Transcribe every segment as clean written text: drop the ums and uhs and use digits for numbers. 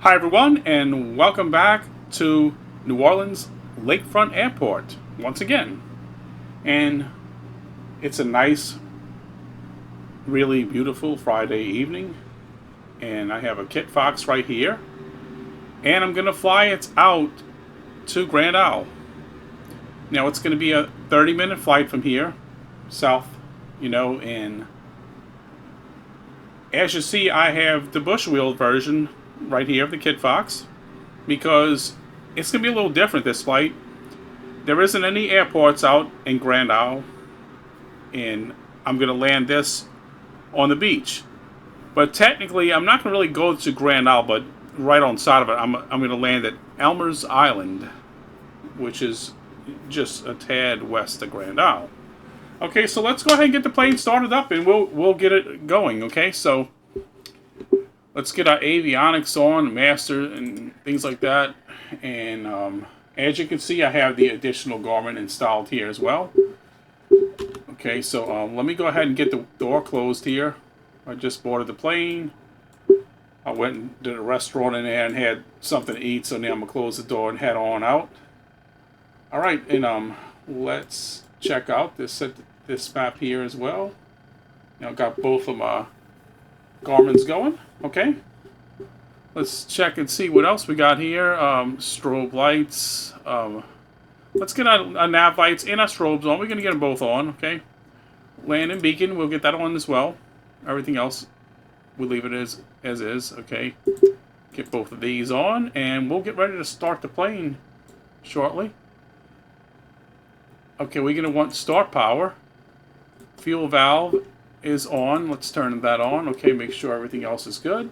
Hi everyone, and welcome back to New Orleans Lakefront Airport once again. And it's a nice, really beautiful Friday evening, and I have a Kit Fox right here, and I'm gonna fly it out to Grand Isle. Now it's gonna be a 30-minute flight from here, south, and as you see, I have the bushwheel version right here of the Kit Fox, because it's going to be a little different this flight. There isn't any airports out in Grand Isle, and I'm going to land this on the beach. But technically, I'm not going to really go to Grand Isle, but right on side of it, I'm going to land at Elmer's Island, which is just a tad west of Grand Isle. Okay, so let's go ahead and get the plane started up, and we'll get it going. Okay, so let's get our avionics on, master, and things like that. And as you can see, I have the additional garment installed here as well. Okay, so let me go ahead and get the door closed here. I just boarded the plane. I went and did a restaurant in there and had something to eat, so now I'm going to close the door and head on out. Alright, and let's check out this map here as well. Now I've got both of my garments going. Okay, let's check and see what else we got here. Strobe lights. Let's get our nav lights and our strobes on. We're going to get them both on. Okay, landing beacon, we'll get that on as well. Everything else, we'll leave it as is. Okay, get both of these on, and we'll get ready to start the plane shortly. Okay, we're going to want start power. Fuel valve is on. Let's turn that on. Okay, make sure everything else is good.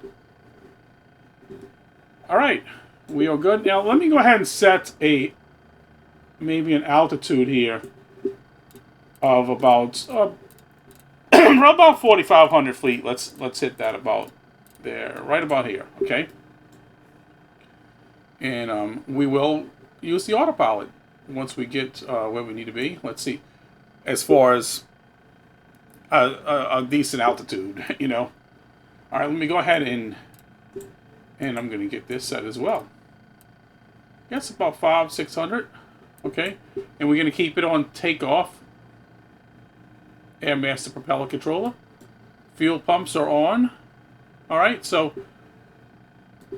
Alright, we are good. Now let me go ahead and set maybe an altitude here of about about 4,500 feet. Let's hit that about there, right about here. Okay, and we will use the autopilot once we get where we need to be. Let's see, as far as a decent altitude, All right, let me go ahead and I'm going to get this set as well. That's about 500-600. Okay, and we're going to keep it on takeoff. Air master propeller controller. Fuel pumps are on. All right, so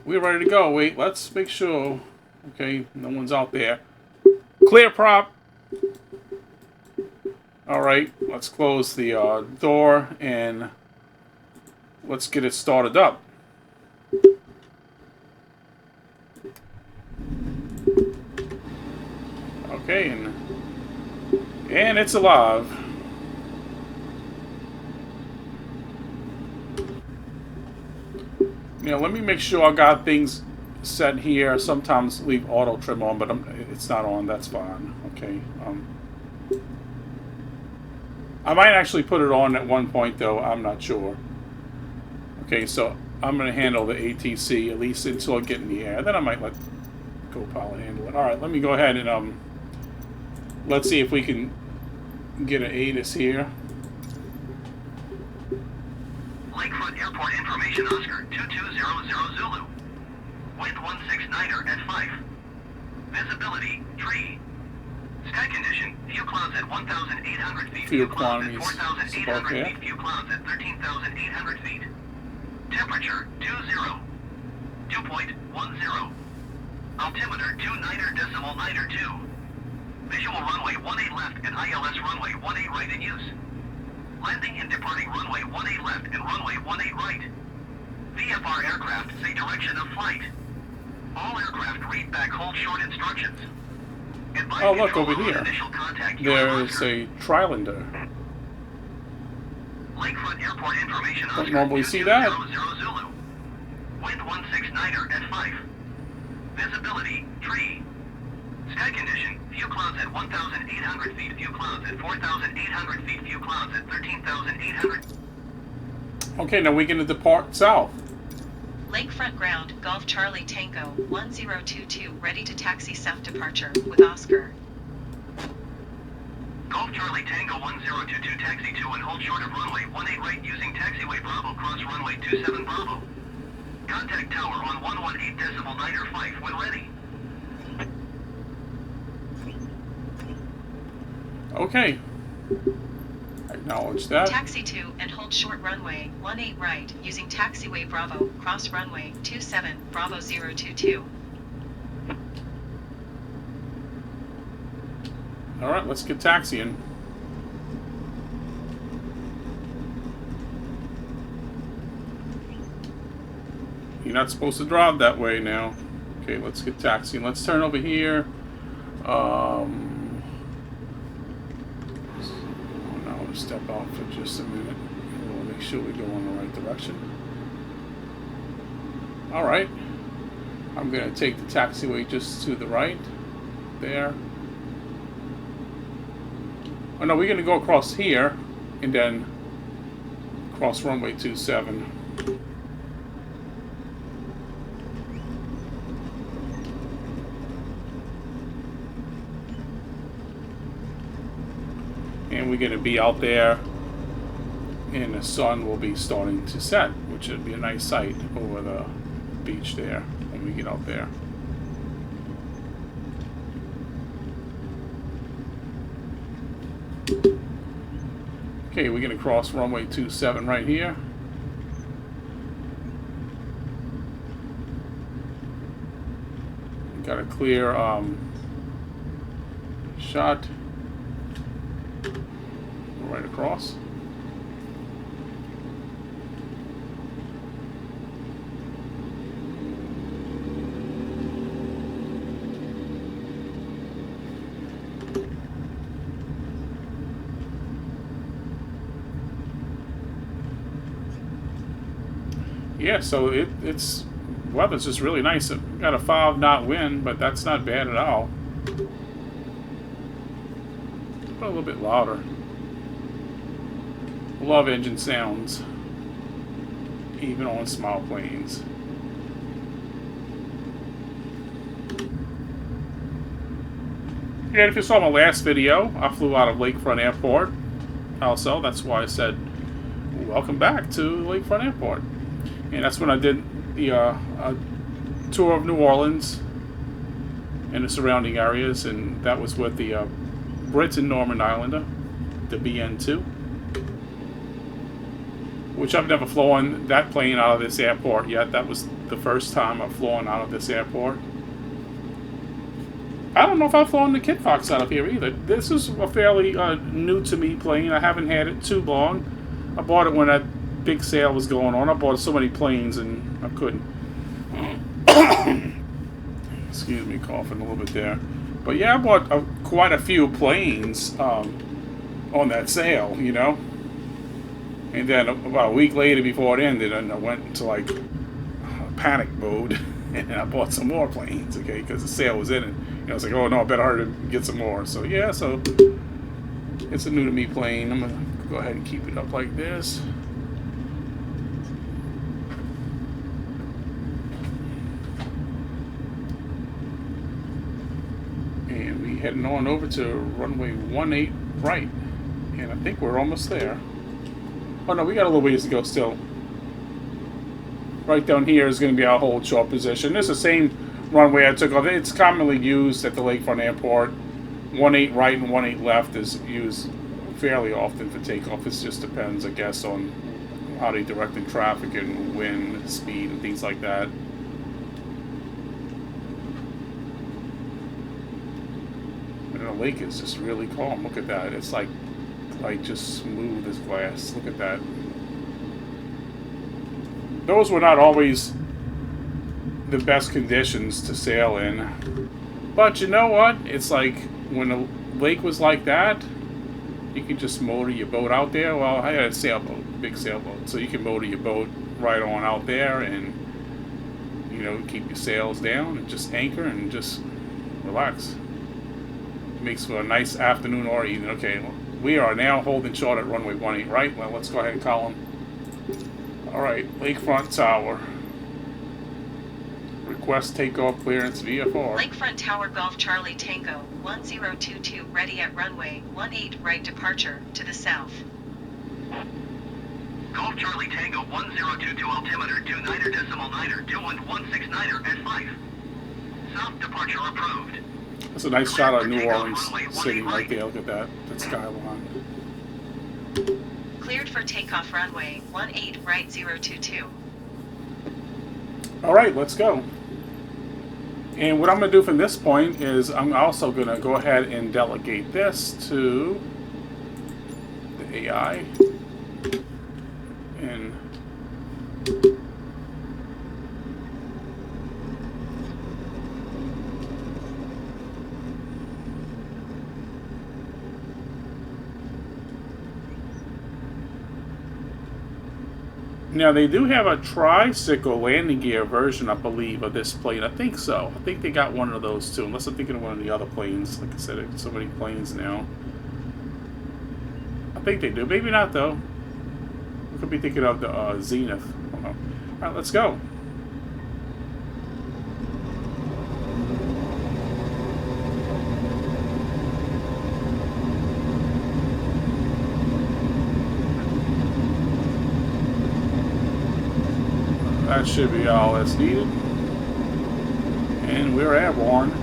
we're ready to go. Wait, let's make sure. Okay, no one's out there. Clear prop. Alright, let's close the door and let's get it started up. Okay, and it's alive. Now let me make sure I got things set here. Sometimes leave auto trim on, but it's not on. That's fine. Okay. I might actually put it on at one point, though. I'm not sure. Okay, so I'm going to handle the ATC, at least until I get in the air. Then I might let Copilot handle it. Alright, let me go ahead and let's see if we can get an ATIS here. Lakefront Airport information, Oscar 2200 Zulu. Wind 169er at 5. Visibility, tree. Sky condition, few clouds at 1,800 feet. Few clouds at quantities 4,800 feet. Few clouds at 13,800 feet. Temperature, 2.10. Altimeter, 29.902. Visual runway 18 left and ILS runway 18 right in use. Landing and departing runway 18 left and runway 18 right. VFR aircraft say direction of flight. All aircraft read back hold short instructions. Oh, look, over here. There's a Trilander. Lakefront Airport information. Don't normally see that. Zulu. Wind 169er at 5. Visibility, tree. Sky condition, few clouds at 1,800 feet. Few clouds at 4,800 feet. Few clouds at 13,800. Okay, now we're going to depart south. Lakefront ground, Golf Charlie Tango, 1022, ready to taxi south departure, with Oscar. Golf Charlie Tango 1022, taxi to and hold short of runway 18 right using taxiway Bravo cross runway 27 Bravo. Contact tower on 118.9 when ready. Okay. Acknowledge that. Taxi 2 and hold short runway 18 right using taxiway Bravo, cross runway 27, Bravo 022. Alright, let's get taxiing. You're not supposed to drive that way now. Okay, let's get taxiing. Let's turn over here. Now we'll step out for just a minute. We'll make sure we go in the right direction. Alright. I'm going to take the taxiway just to the right. There. Oh no, we're going to go across here and then cross runway 27. And we're going to be out there and the sun will be starting to set, which would be a nice sight over the beach there when we get out there. Okay, we're going to cross runway 27 right here. Got a clear shot right across. Yeah, so it's weather's just really nice. It got a 5-knot wind, but that's not bad at all. But a little bit louder. Love engine sounds, even on small planes. And if you saw my last video, I flew out of Lakefront Airport. Also, that's why I said, welcome back to Lakefront Airport. And that's when I did the tour of New Orleans and the surrounding areas, and that was with the Brits and Norman Islander, the BN2, which I've never flown that plane out of this airport yet. That was the first time I've flown out of this airport. I don't know if I've flown the Kit Fox out of here either. This is a fairly new to me plane. I haven't had it too long. I bought it when that big sale was going on. I bought so many planes and I couldn't. Excuse me, coughing a little bit there. But yeah, I bought quite a few planes on that sale, you know. And then about a week later, before it ended, and I went into like panic mode, and I bought some more planes, okay, because the sale was in it. And I was like, oh no, I better hurry to get some more. So yeah, so it's a new to me plane. I'm gonna go ahead and keep it up like this. And we heading on over to runway 18 right, and I think we're almost there. Oh no, we got a little ways to go still. Right down here is going to be our hold short position. This is the same runway I took off. It's commonly used at the Lakefront Airport. 18 right and 18 left is used fairly often for takeoff. It just depends, I guess, on how they direct the traffic and wind, speed, and things like that. And the lake is just really calm. Look at that. It's like just smooth as glass. Look at that. Those were not always the best conditions to sail in, but you know what? It's like when the lake was like that, you could just motor your boat out there. Well, I had a sailboat, big sailboat, so you can motor your boat right on out there and, you know, keep your sails down and just anchor and just relax. It makes for a nice afternoon or evening. Okay, well, we are now holding short at runway 18 right. Well, let's go ahead and call them. Alright, Lakefront Tower. Request takeoff clearance VFR. Lakefront Tower Golf Charlie Tango 1022 ready at runway 18 right departure to the south. Golf Charlie Tango 1022 altimeter 29er decimal 9er 2169er at 5. South departure approved. That's a nice shot of New Orleans City right there. Look at that skyline. Cleared for takeoff runway 18 right 022. All right, let's go. And what I'm going to do from this point is I'm also going to go ahead and delegate this to the AI. And now they do have a tricycle landing gear version, I believe, of this plane. I think so. I think they got one of those too, unless I'm thinking of one of the other planes. Like I said, there's so many planes now. I think they do. Maybe not though. We could be thinking of the Zenith. I don't know. All right, let's go. That should be all that's needed. And we're airborne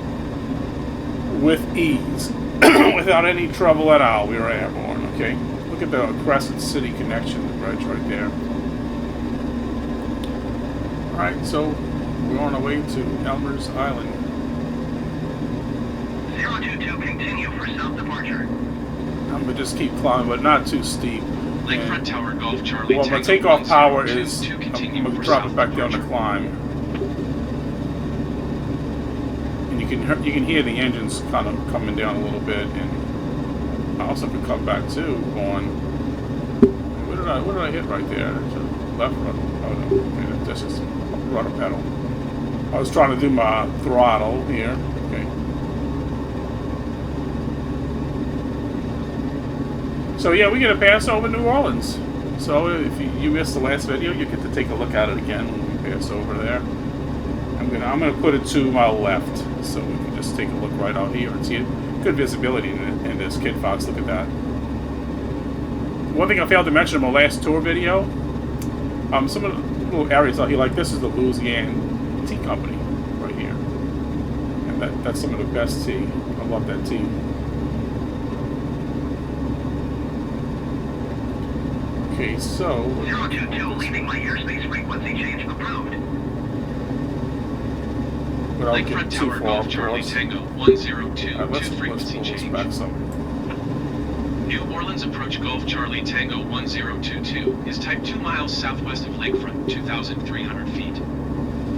with ease. Without any trouble at all, we are airborne, okay? Look at the Crescent City connection bridge right there. Alright, so we're on our way to Elmer's Island. 022 continue for south departure. I'm going to just keep climbing, but not too steep. Lakefront Tower Golf Charlie. Well, my takeoff power is, I'm going to drop it back down to climb. And you can hear the engines kind of coming down a little bit, and I also can come back too on, what did I hit right there? Left rudder. Oh no, okay, that's just rudder pedal. I was trying to do my throttle here. Okay. So yeah, we get a pass over New Orleans. So if you missed the last video, you get to take a look at it again when we pass over there. I'm gonna put it to my left, so we can just take a look right out here and see it. Good visibility in this Kit Fox. Look at that. One thing I failed to mention in my last tour video, some of the little areas out here, like this is the Louisiana Tea Company right here, and that's some of the best tea. I love that tea. Okay, so 022 leaving my airspace frequency change approved. without Lakefront getting too Tower far, Golf of Charlie course. Tango 102 Let's frequency pull this change. back some. New Orleans approach Golf Charlie Tango 1022 is type 2 miles southwest of Lakefront, 2,300 feet.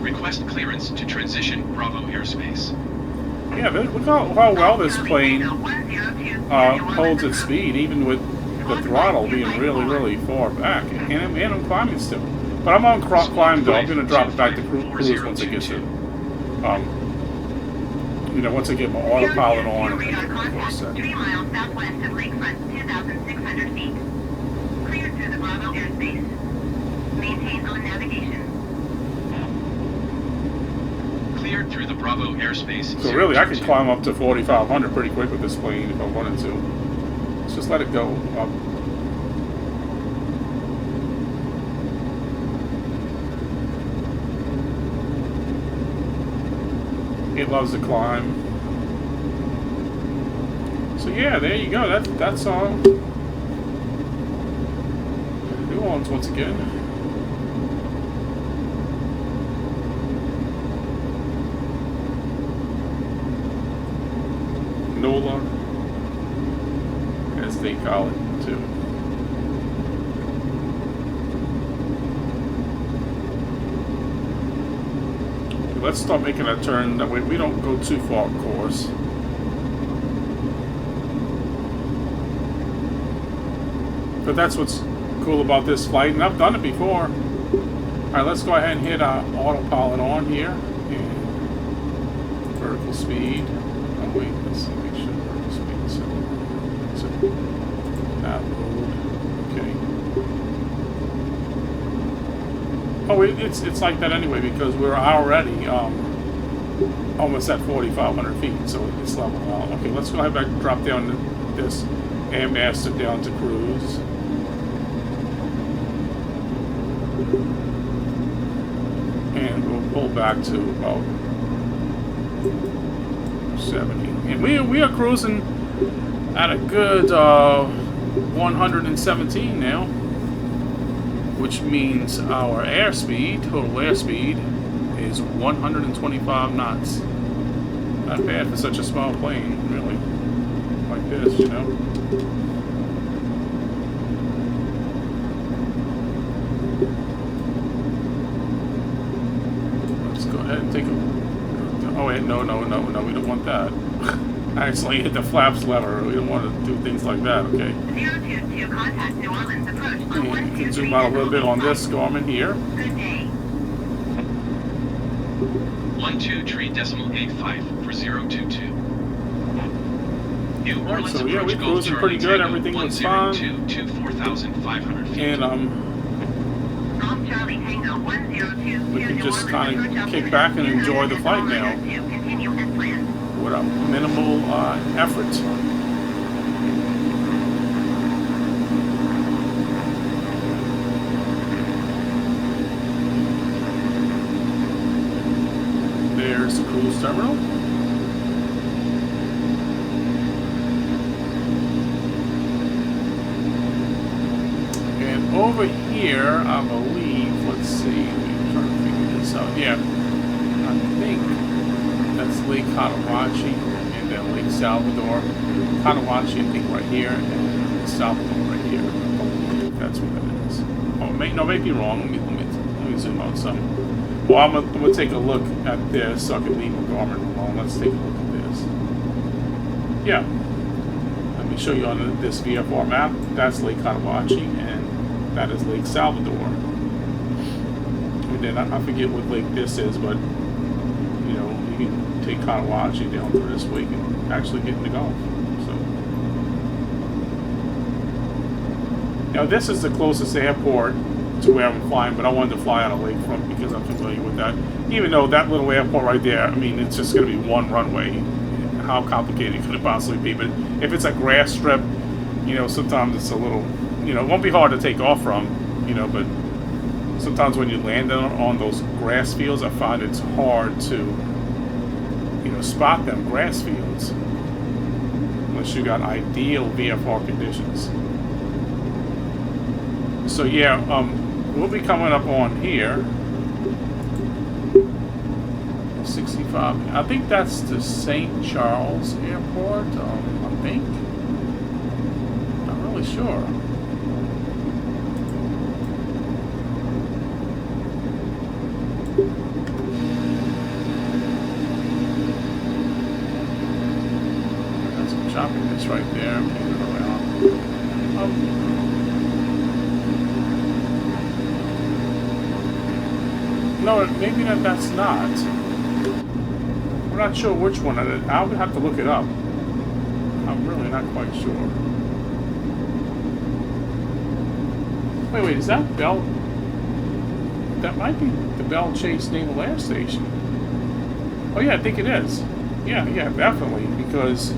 Request clearance to transition Bravo airspace. Yeah, look how well this plane holds its speed, even with the throttle being really, really far back. And I'm climbing still. But I'm on climb though. I'm going to drop it back to cruise once I get to, once I get my autopilot on. And then for a second. 3 miles southwest of Lakefront, 2,600 feet. Cleared through the Bravo airspace. Maintain on navigation. Cleared through the Bravo airspace. So really, I could 022. climb up to 4,500 pretty quick with this plane if I wanted to. Let's just let it go up. It loves to climb. So yeah, there you go. That's all. New Orleans once again. NOLA, as they call it too. Let's start making a turn, that way we don't go too far, of course. But that's what's cool about this flight, and I've done it before. Alright, let's go ahead and hit autopilot on here. And vertical speed. Oh wait, let's make sure vertical speed is set. That load. Okay. Oh, it's like that anyway because we're already almost at 4,500 feet, so it's level out. Okay, let's go ahead back and drop down this Air Master down to cruise. And we'll pull back to about 70. And we are cruising at a good 117 now, which means our airspeed, total airspeed, is 125 knots. Not bad for such a small plane, really. Like this, you know. Let's go ahead and take a... Oh wait, no, we don't want that. I actually hit the flaps lever. We don't want to do things like that, okay? 022, contact New Orleans approach on And you can zoom out a little bit on this Garmin here. Good day. 123.85 for 022. New Orleans So yeah, we're approach Golf cruising pretty Charlie good. Tango Everything looks fine. 102 to 4,500 feet. And Golf Charlie Tango 102. we can just kind of kick back and enjoy the flight now Continue as planned. without minimal effort. There's the cruise terminal. And over here, I believe, let's see, I'm trying to figure this out. Yeah, I think that's Lake Cotahuachi and then Lake Salvador. Cotahuachi, I think, right here, and Salvador right here. I believe that's what that is. Oh, no, I may be wrong. Let me zoom out some. Well, I'm gonna take a look at this so I can leave my Garmin alone. Let's take a look at this. Yeah. Let me show you on this VFR map. That's Lake Cotahuachi, and that is Lake Salvador. And then I forget what lake this is, but you know, you can take Cotahuachi down through this way and actually get in the Gulf. So now this is the closest airport to where I'm flying, but I wanted to fly out of Lakefront because I'm familiar with that. Even though that little airport right there, I mean, it's just going to be one runway. How complicated could it possibly be? But if it's a grass strip, you know, sometimes it's a little, you know, it won't be hard to take off from, you know, but sometimes when you land on those grass fields, I find it's hard to, you know, spot them grass fields unless you got ideal VFR conditions. So yeah, we'll be coming up on here. 65. I think that's the St. Charles Airport. I think. Not really sure. Got some shopping that's right there. Moving around. No, maybe that's not. I'm not sure which one. I would have to look it up. I'm really not quite sure. Wait, is that Bell? That might be the Bell Chase Naval Air Station. Oh yeah, I think it is. Yeah, definitely. Because,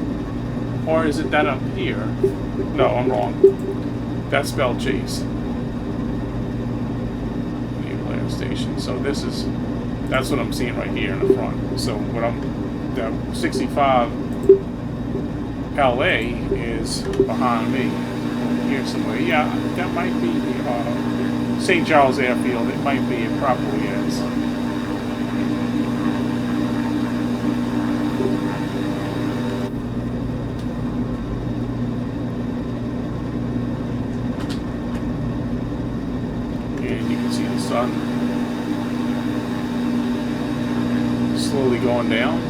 or is it that up here? No, I'm wrong. That's Bell Chase Naval Air Station. So this is. That's what I'm seeing right here in the front. So what that 65 LA is behind me here somewhere. Yeah, that might be the St. Charles Airfield. It might be. It probably is. And you can see the sun slowly going down.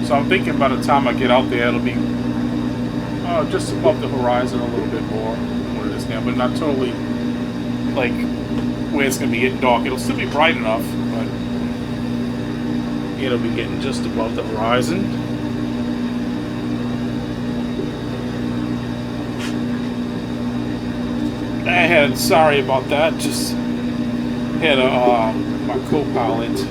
So I'm thinking by the time I get out there, it'll be just above the horizon a little bit more than what it is now, but not totally like where it's going to be getting dark. It'll still be bright enough, but it'll be getting just above the horizon. Sorry about that, just had my co-pilot,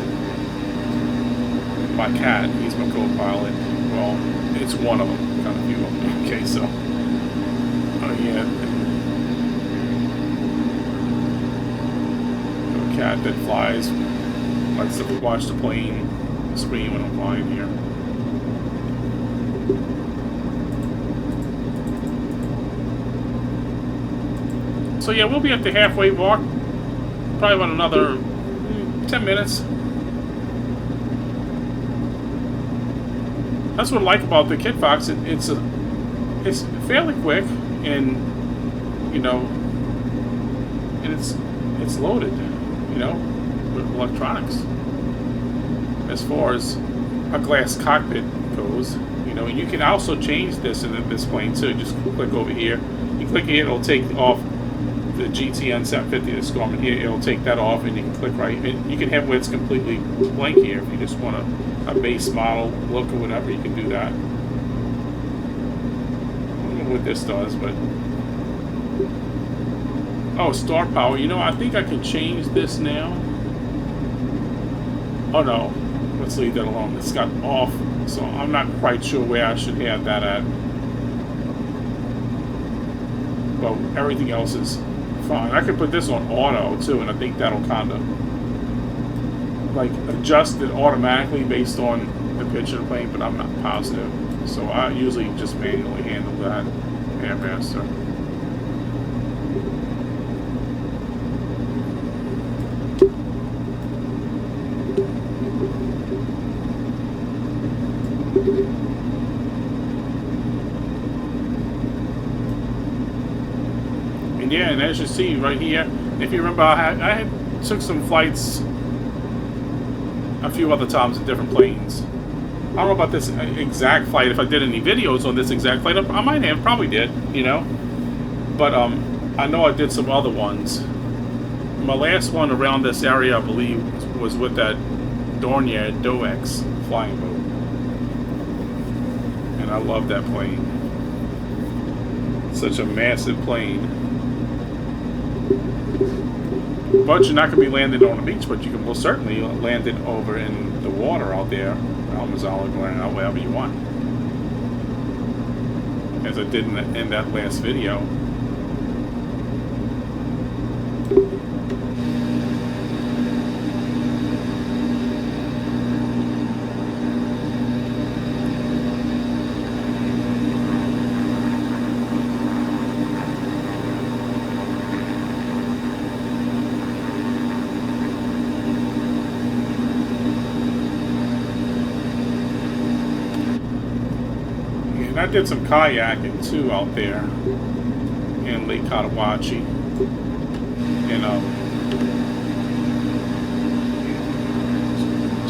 my cat, he's my co-pilot. Well, it's one of them, kind of few of them. Okay, so, yeah. cat that flies likes to watch the plane screen when I'm flying here. So yeah, we'll be at the halfway mark. Probably about another 10 minutes. That's what I like about the Kit Fox. It's fairly quick, and you know, and it's loaded, you know, with electronics. As far as a glass cockpit goes, you know, and you can also change this in this plane too. Just click over here. You click here, it'll take off the GTN 750 that's going here. It'll take that off, and you can click right. And you can have where it's completely blank here if you just want a base model look or whatever. You can do that. I don't know what this does, but oh, star power. You know, I think I can change this now. Oh no, let's leave that alone. It's got off, so I'm not quite sure where I should have that at. Well, everything else is fine. I could put this on auto too, and I think that'll kind of like adjust it automatically based on the pitch of the plane, but I'm not positive. So I usually just manually handle that faster. And yeah, and as you see right here, if you remember, I had took some flights a few other times in different planes. I don't know about this exact flight. If I did any videos on this exact flight, I might have, probably did, you know. But I know I did some other ones. My last one around this area, I believe, was with that Dornier Doex flying boat, and I love that plane. Such a massive plane. But you're not going to be landing on the beach, but you can most certainly land it over in the water out there, Almazala, going out wherever you want. As I did in that last video. I did some kayaking too out there in Lake Cotawachi, and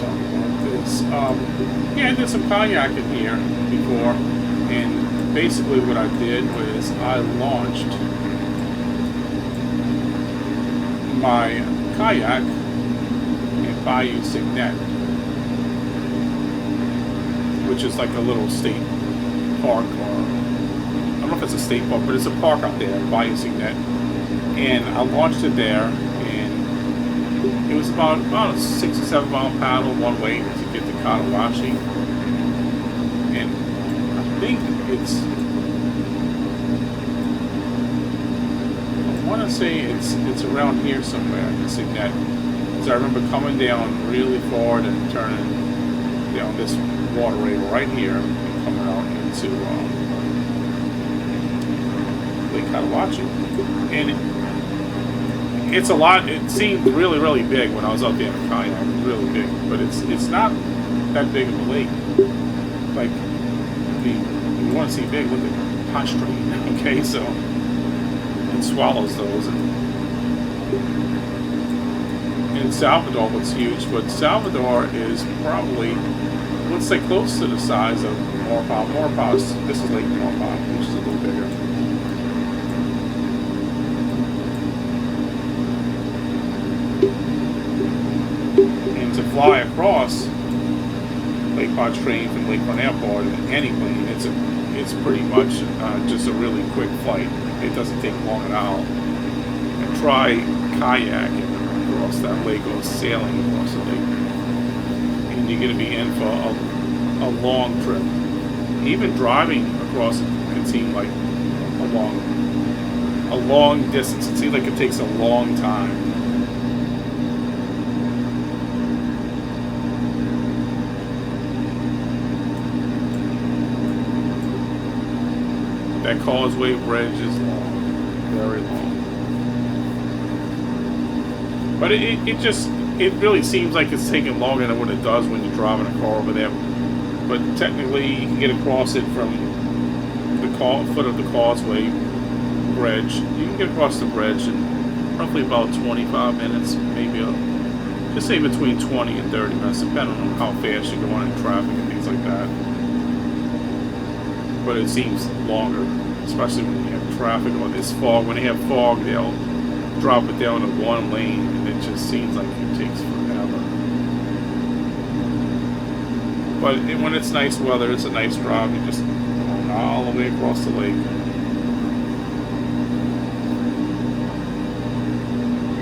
talk about this. Yeah, I did some kayaking here before, and basically what I did was I launched my kayak in Bayou Signet, which is like a little state park, or I don't know if it's a state park, but it's a park out there, Bayou Signet. And I launched it there, and it was about a 6 or 7 mile paddle one way to get to Cotawachi. And I think it's, I want to say it's around here somewhere in Signet. So I remember coming down really forward and turning down this waterway right here, coming out into Lake Cotawachi. And it's a lot. It seemed really, really big when I was out there in the kayak. It was really big, but it's not that big of a lake. Like, if you want to see big, look at Pontchartrain. Okay, so it swallows those. And Salvador looks huge, but Salvador is probably, let's say, close to the size of Maurepas. Maurepas, this is Lake Maurepas, which is a little bigger. And to fly across Lake Pontchartrain from Lakefront Airport in any plane, it's pretty much just a really quick flight. It doesn't take long at all. And try kayaking across that lake, or sailing across the lake, and you're going to be in for a long trip. Even driving across it can seem like a long distance. It seems like it takes a long time. That causeway bridge is long, very long. But it really seems like it's taking longer than what it does when you're driving a car over there. But technically, you can get across it from the foot of the causeway bridge. You can get across the bridge in roughly about 25 minutes, maybe just say between 20 and 30 minutes, depending on how fast you're going in traffic and things like that. But it seems longer, especially when you have traffic or this fog. When they have fog, they'll drop it down to one lane, and it just seems like it takes forever. But when it's nice weather, it's a nice drive. You just go all the way across the lake.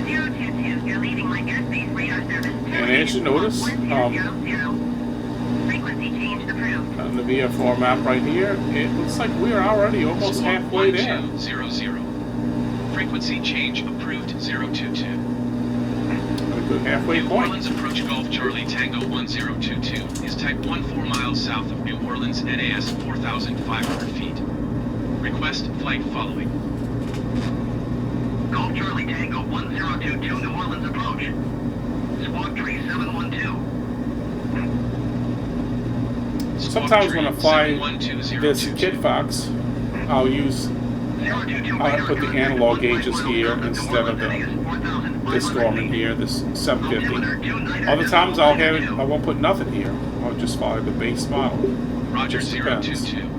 022, you're leaving my airspace radar service. And as you notice, Frequency change approved. on the VFR map right here, it looks like we are already almost Squawk halfway there. 1200. Frequency change approved 022. A good halfway New point. Orleans approach Golf Charlie Tango 1022 is type 14 miles south of New Orleans, NAS 4,500 feet. Request flight following. Golf Charlie Tango 1022 New Orleans approach. Squawk tree 712. Sometimes when I fly 712 this Kit Fox, I'll put the analog gauges here instead of this Gorman here, this 750. Other times I won't put nothing here. I'll just follow the base model. Roger Just depends. 022.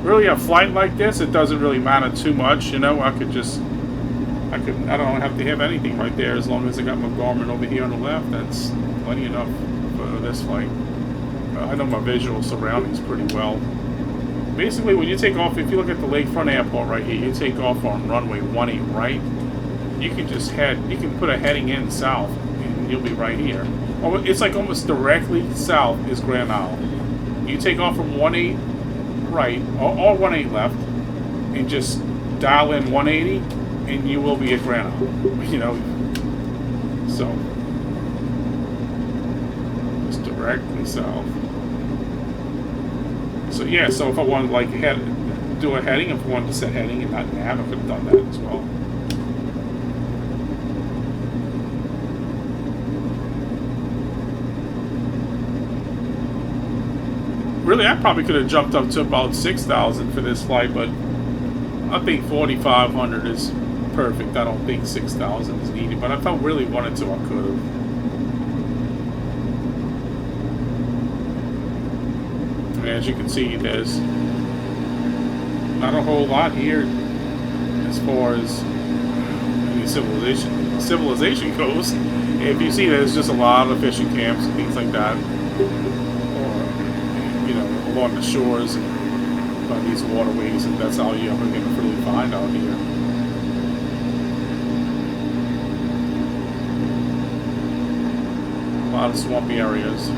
Really, a flight like this, it doesn't really matter too much. You know, I don't have to have anything right there as long as I got my Garmin over here on the left. That's plenty enough for this flight. I know my visual surroundings pretty well. Basically, when you take off, if you look at the Lakefront Airport right here, you take off on runway 18 right, you can just you can put a heading in south, and you'll be right here. It's like almost directly south is Grand Isle. You take off from 18 right, or 18 left, and just dial in 180, and you will be at Grand Isle, you know, so, just directly south. So yeah, so if I wanted to like do a heading, if I wanted to set heading and not nav, I could have done that as well. Really, I probably could have jumped up to about 6,000 for this flight, but I think 4,500 is perfect. I don't think 6,000 is needed, but if I really wanted to, I could have. As you can see, there's not a whole lot here as far as any civilization goes. If you see, there's just a lot of fishing camps and things like that, or you know, along the shores and by these waterways, and that's all you're ever going to really find out here. A lot of swampy areas.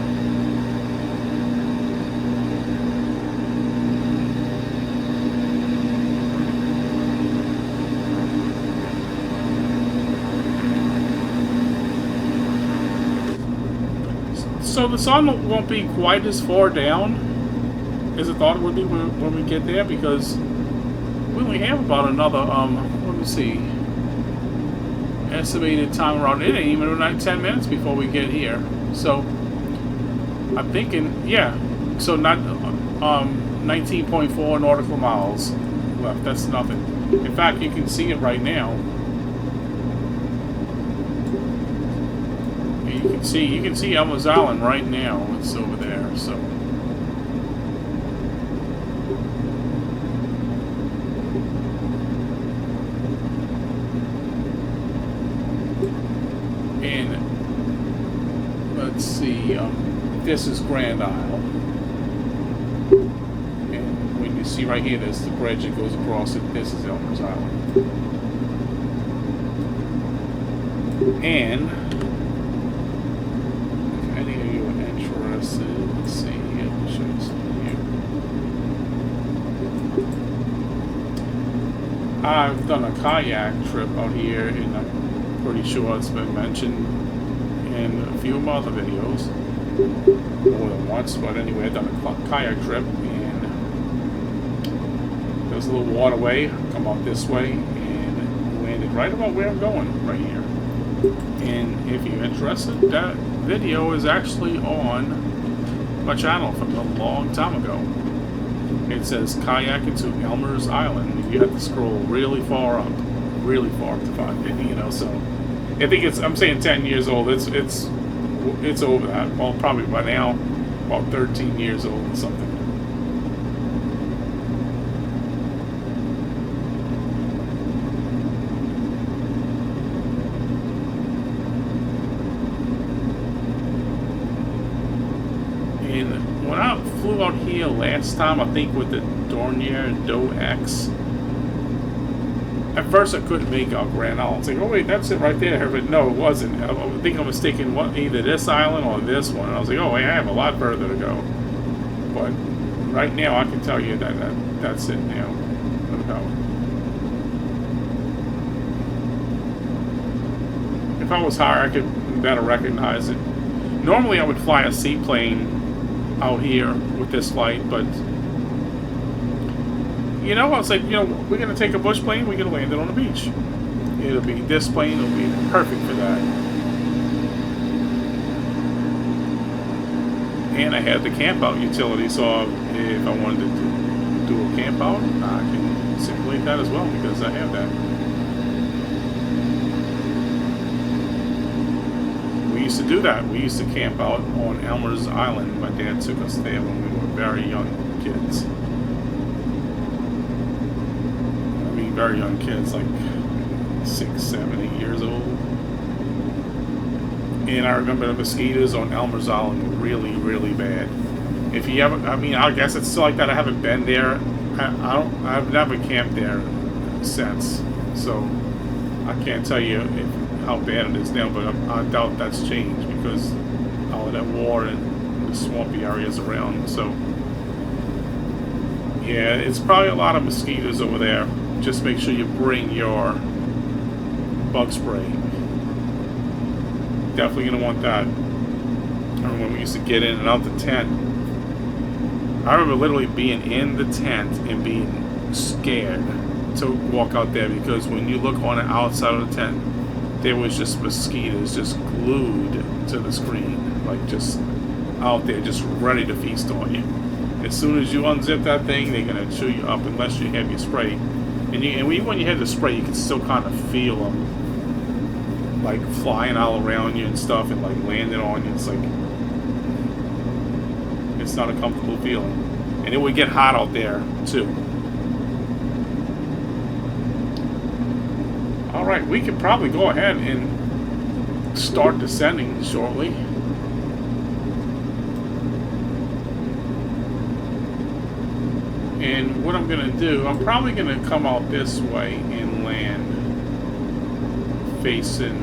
So the sun won't be quite as far down as I thought it would be when we get there, because we only have about another, let me see, estimated time around, it ain't even like 10 minutes before we get here. So I'm thinking, yeah, so not 19.4 nautical miles left. That's nothing. In fact, you can see it right now. You can see Elmer's Island right now. It's over there. So and let's see. This is Grand Isle, and when you see right here, there's the bridge that goes across it. This is Elmer's Island, and let's see, I'll show you something here. I've done a kayak trip out here, and I'm pretty sure it's been mentioned in a few of my other videos, more than once, but anyway, I've done a kayak trip, and There's a little waterway. Come out this way and landed right about where I'm going, right here. And if you're interested, that video is actually on my channel from a long time ago. It says kayaking to Elmer's Island. You have to scroll really far up to find it. You know, so I think I'm saying 10 years old. It's over that. Well, probably by now, about 13 years old or something. And when I flew out here last time, I think with the Dornier Doe X, at first I couldn't make out Grand Isle. It's like, oh wait, that's it right there. But no, it wasn't. I think I'm mistaken. Either this island or this one. And I was like, oh wait, I have a lot further to go. But right now, I can tell you that's it now. If I was higher, I could better recognize it. Normally, I would fly a seaplane out here with this flight, but you know, I was like, you know, we're gonna take a bush plane, we're gonna land it on the beach. It'll be this plane, it'll be perfect for that. And I had the camp out utility, so if I wanted to do a camp out, I can simulate that as well because I have that. We used to do that. We used to camp out on Elmer's Island. My dad took us there when we were very young kids. I mean, very young kids, like 6, 7, 8 years old. And I remember the mosquitoes on Elmer's Island were really, really bad. If you ever, I mean, I guess it's still like that. I haven't been there. I've never camped there since. So I can't tell you how bad it is now, but I doubt that's changed because all of that water and the swampy areas around. So yeah, it's probably a lot of mosquitoes over there. Just make sure you bring your bug spray. Definitely gonna want that. I remember when we used to get in and out the tent. I remember literally being in the tent and being scared to walk out there because when you look on the outside of the tent, there was just mosquitoes just glued to the screen, like just out there, just ready to feast on you. As soon as you unzip that thing, they're gonna chew you up unless you have your spray. And even when you have the spray, you can still kind of feel them, like flying all around you and stuff, and like landing on you. It's like it's not a comfortable feeling, and it would get hot out there too. All right, we could probably go ahead and start descending shortly. And what I'm going to do, I'm probably going to come out this way and land facing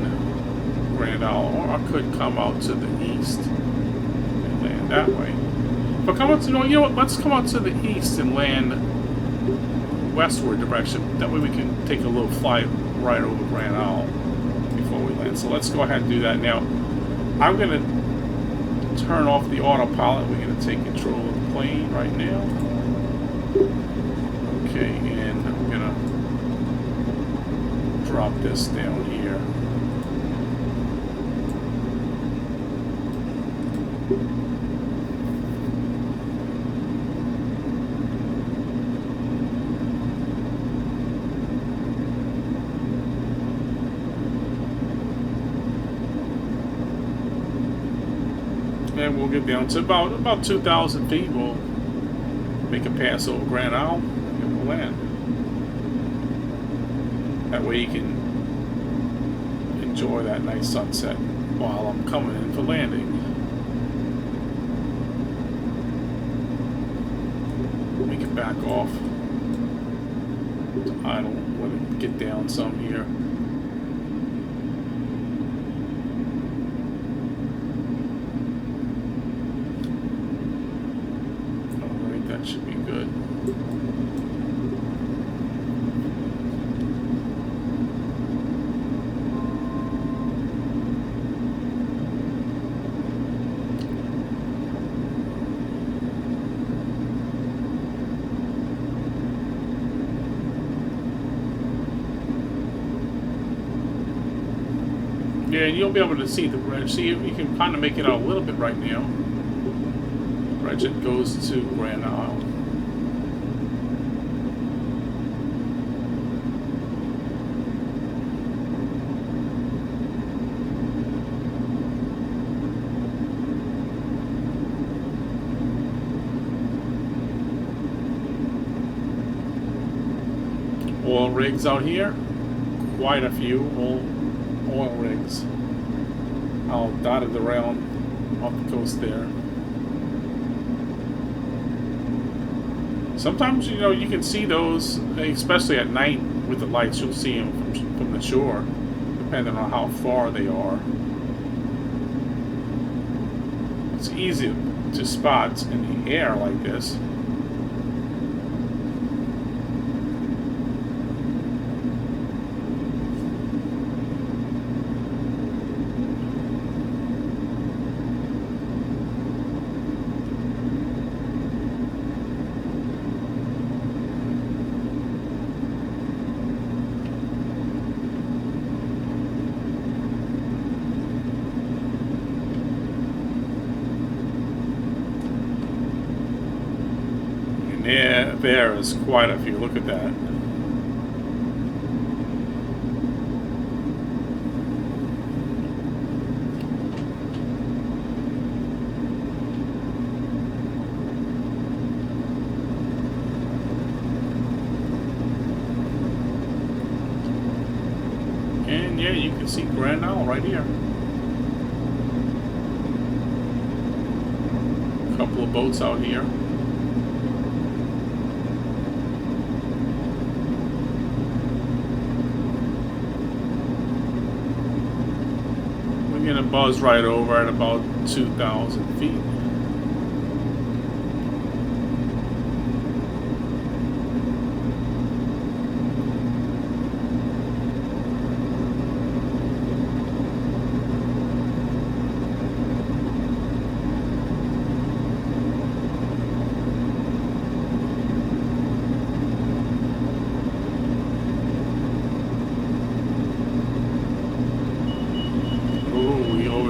Grand Isle, or I could come out to the east and land that way. But come out to, no, you know what, let's come out to the east and land westward direction. That way we can take a little flight right over Grand Isle before we land. So let's go ahead and do that now. I'm going to turn off the autopilot. We're going to take control of the plane right now. Okay, and I'm going to drop this down here. And we'll get down to about 2,000 feet. We'll make a pass over Grand Isle and we'll land. That way you can enjoy that nice sunset while I'm coming in for landing. We can back off to idle. We'll get down some here. That should be good. Yeah, and you'll be able to see the bridge. See, you can kind of make it out a little bit right now. Bridge that goes to Grand Isle. Oil rigs out here, quite a few oil rigs all dotted around off the coast there. Sometimes, you know, you can see those, especially at night with the lights. You'll see them from the shore, depending on how far they are. It's easy to spot in the air like this. There is quite a few. Look at that. And yeah, you can see Grand Isle right here. A couple of boats out here. We're gonna buzz right over at about 2,000 feet.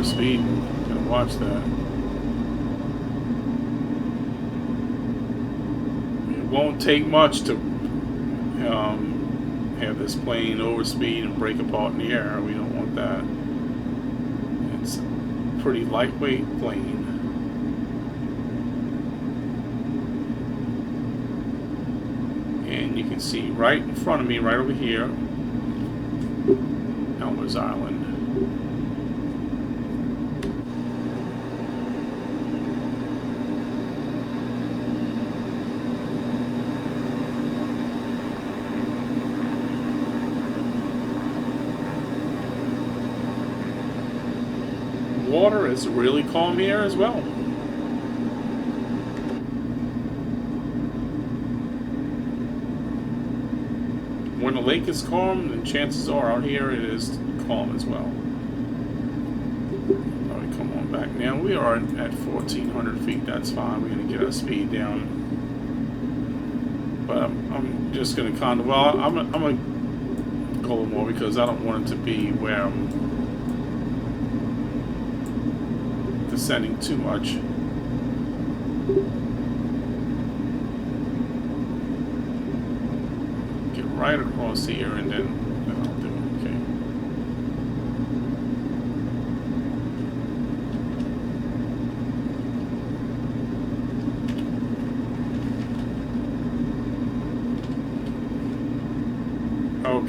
Speed. Gotta watch that. It won't take much to have this plane overspeed and break apart in the air. We don't want that. It's a pretty lightweight plane. And you can see right in front of me, right over here, Elmer's Island. Water is really calm here as well. When the lake is calm, then chances are out here it is calm as well. Alright, come on back now. We are at 1,400 feet. That's fine. We're going to get our speed down. But I'm just going to kind of, well, I'm going to go more because I don't want it to be where I'm descending too much. Get right across here and then I'll do it, okay.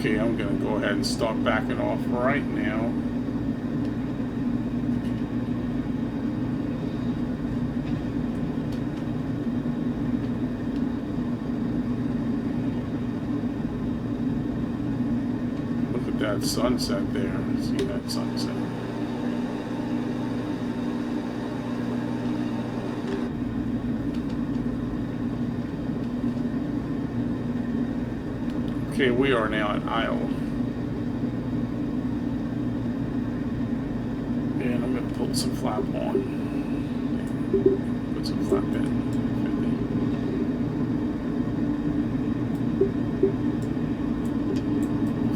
Okay, I'm gonna go ahead and start backing off right now. That sunset there. See that sunset. Okay, we are now at Isle. And I'm going to pull some flap on. Put some flap in.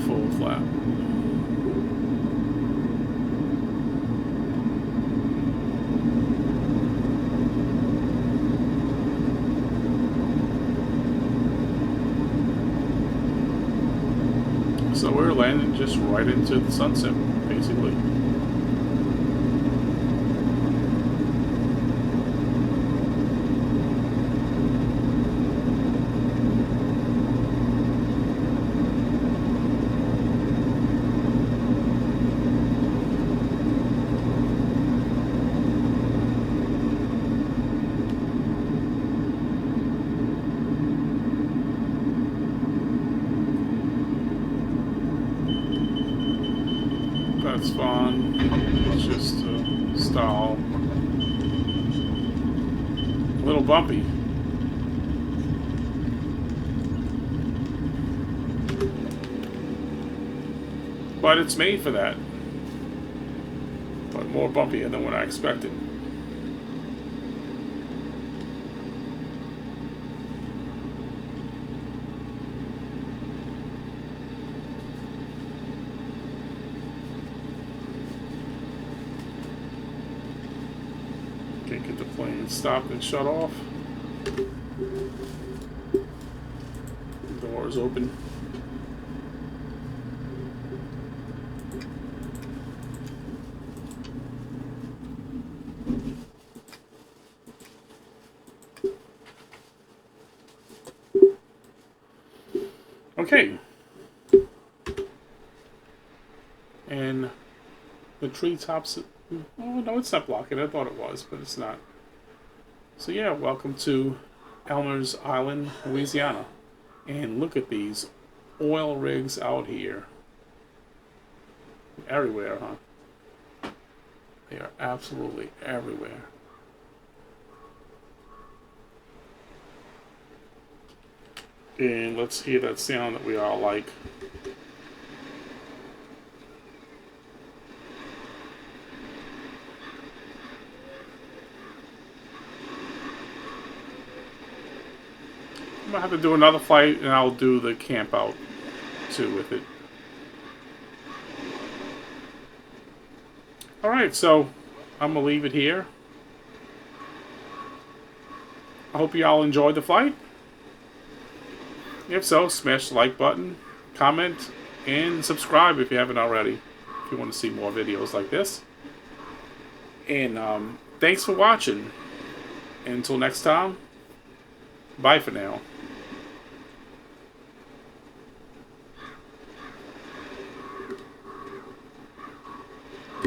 Full flap. landing just right into the sunset, basically. That's fun. It's just a stall. A little bumpy. But it's made for that. But more bumpier than what I expected. Can't get the plane stopped and shut off. Door is open. Okay. And the treetops. Oh, no, it's not blocking. I thought it was, but it's not. So yeah, welcome to Elmer's Island, Louisiana. And look at these oil rigs out here. Everywhere, huh? They are absolutely everywhere. And let's hear that sound that we all like. I'm gonna have to do another flight, and I'll do the camp out too with it. Alright, so I'm gonna leave it here. I hope you all enjoyed the flight. If so, smash the like button, comment, and subscribe if you haven't already, if you want to see more videos like this. And thanks for watching. And until next time, bye for now.